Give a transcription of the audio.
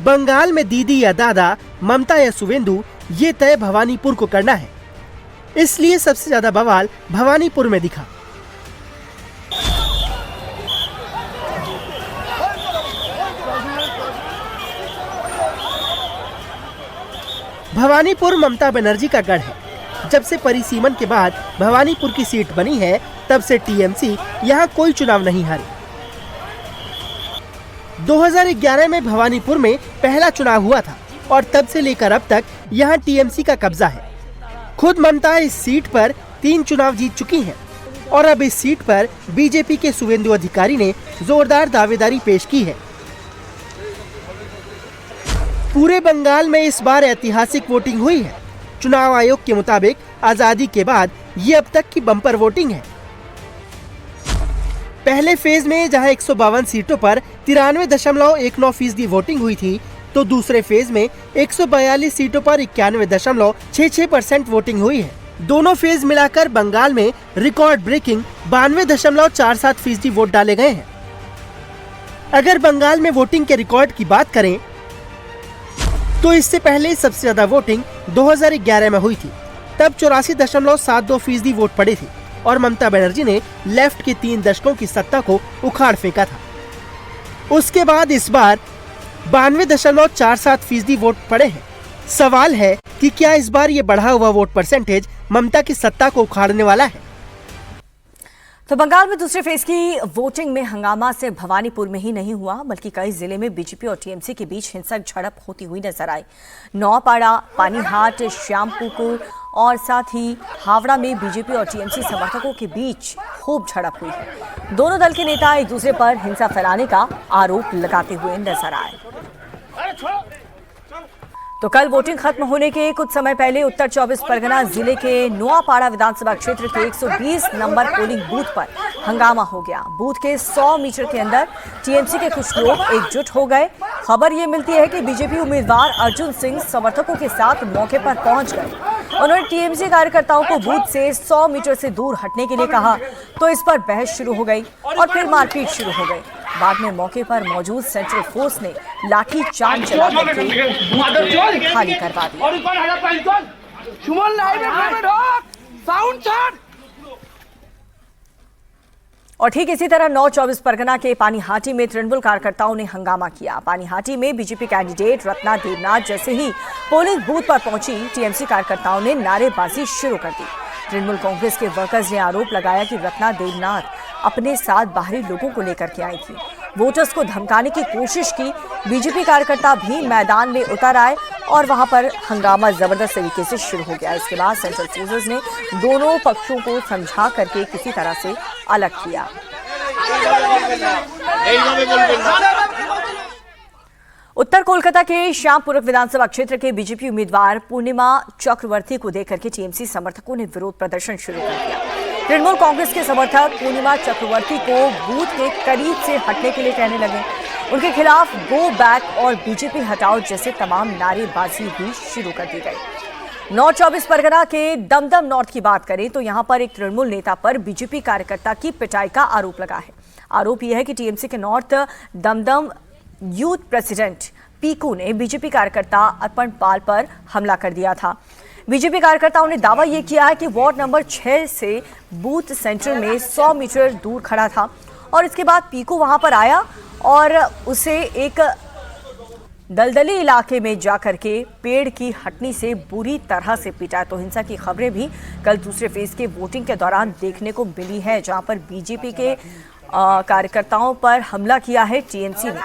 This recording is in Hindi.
बंगाल में दीदी या दादा, ममता या सुवेंदु, ये तय भवानीपुर को करना है। इसलिए सबसे ज्यादा बवाल भवानीपुर में दिखा। भवानीपुर ममता बनर्जी का गढ़ है। जब से परिसीमन के बाद भवानीपुर की सीट बनी है, तब से टीएमसी यहाँ कोई चुनाव नहीं हारी। 2011 में भवानीपुर में पहला चुनाव हुआ था और तब से लेकर अब तक यहाँ टीएमसी का कब्जा है। खुद ममता इस सीट पर 3 चुनाव जीत चुकी हैं और अब इस सीट पर बीजेपी के सुवेंदु अधिकारी ने जोरदार दावेदारी पेश की है। पूरे बंगाल में इस बार ऐतिहासिक वोटिंग हुई है। चुनाव आयोग के मुताबिक आजादी के बाद ये अब तक की बम्पर वोटिंग है। पहले फेज में जहां 152 सीटों पर 93.19% वोटिंग हुई थी, तो दूसरे फेज में 142 सीटों पर 91.66% वोटिंग हुई है। दोनों फेज मिलाकर बंगाल में रिकॉर्ड ब्रेकिंग 92.47% वोट डाले गए हैं। अगर बंगाल में वोटिंग के रिकॉर्ड की बात करें तो इससे पहले सबसे ज्यादा वोटिंग 2011 में हुई थी। तब 84.72% वोट पड़े थे और ममता बनर्जी ने लेफ्ट के 3 दशकों की सत्ता को उखाड़ फेंका था। उसके बाद इस बार 92.47% वोट पड़े हैं। सवाल है कि क्या इस बार ये बढ़ा हुआ वोट परसेंटेज ममता की सत्ता को उखाड़ने वाला है? तो बंगाल में दूसरे फेज की वोटिंग में हंगामा सिर्फ भवानीपुर में ही नहीं हुआ, बल्कि कई जिले में बीजेपी और टीएमसी के बीच हिंसक झड़प होती हुई नजर आई। नौपाड़ा, पानीहाट, श्यामपुकुर और साथ ही हावड़ा में बीजेपी और टीएमसी समर्थकों के बीच खूब झड़प हुई है। दोनों दल के नेता एक दूसरे पर हिंसा फैलाने का आरोप लगाते हुए नजर आए। तो कल वोटिंग खत्म होने के कुछ समय पहले उत्तर 24 परगना जिले के नोआपाड़ा विधानसभा क्षेत्र के 120 नंबर पोलिंग बूथ पर हंगामा हो गया। बूथ के 100 मीटर के अंदर टीएमसी के कुछ लोग एकजुट हो गए। खबर ये मिलती है कि बीजेपी उम्मीदवार अर्जुन सिंह समर्थकों के साथ मौके पर पहुंच गए। उन्होंने टीएमसी कार्यकर्ताओं को बूथ से 100 मीटर से दूर हटने के लिए कहा, तो इस पर बहस शुरू हो गई और फिर मारपीट शुरू हो गई। बाद में मौके पर मौजूद सेंट्रल फोर्स ने लाठी चार्ज चलाकर खाली करवा दिया। और ठीक इसी तरह 9-24 परगना के पानीहाटी में तृणमूल कार्यकर्ताओं ने हंगामा किया। पानीहाटी में बीजेपी कैंडिडेट रत्ना देवनाथ जैसे ही पोलिंग बूथ पर पहुंची, टीएमसी कार्यकर्ताओं ने नारेबाजी शुरू कर दी। तृणमूल कांग्रेस के वर्कर्स ने आरोप लगाया कि रत्ना देवनाथ अपने साथ बाहरी लोगों को लेकर के आई थी, वोटर्स को धमकाने की कोशिश की। बीजेपी कार्यकर्ता भी मैदान में उतर आए और वहां पर हंगामा जबरदस्त तरीके से शुरू हो गया। इसके बाद सेंट्रल फोर्सेस ने दोनों पक्षों को समझा करके किसी तरह से अलग किया। उत्तर कोलकाता के श्यामपुर विधानसभा क्षेत्र के बीजेपी उम्मीदवार पूर्णिमा चक्रवर्ती को देकर के टीएमसी समर्थकों ने विरोध प्रदर्शन शुरू कर दिया। तृणमूल कांग्रेस के समर्थक पूर्णिमा चक्रवर्ती को बूथ के करीब से हटने के लिए कहने लगे। उनके खिलाफ गो बैक और बीजेपी हटाओ जैसे तमाम नारेबाजी भी शुरू कर दी गई। 9-24 परगना के दमदम नॉर्थ की बात करें तो यहां पर एक तृणमूल नेता पर बीजेपी कार्यकर्ता की पिटाई का आरोप लगा है। आरोप यह है कि टीएमसी के north Dumdum youth president Piku ने बीजेपी कार्यकर्ता अर्पण पाल पर हमला कर दिया था। बीजेपी कार्यकर्ताओं ने दावा यह किया है कि वार्ड नंबर 6 से बूथ सेंटर में 100 मीटर दूर खड़ा था और इसके बाद पीकू वहां पर आया और उसे एक दलदली इलाके में जाकर के पेड़ की हटनी से बुरी तरह से पीटा। तो हिंसा की खबरें भी कल दूसरे फेज के वोटिंग के दौरान देखने को मिली है, जहां पर बीजेपी के कार्यकर्ताओं पर हमला किया है टीएमसी ने।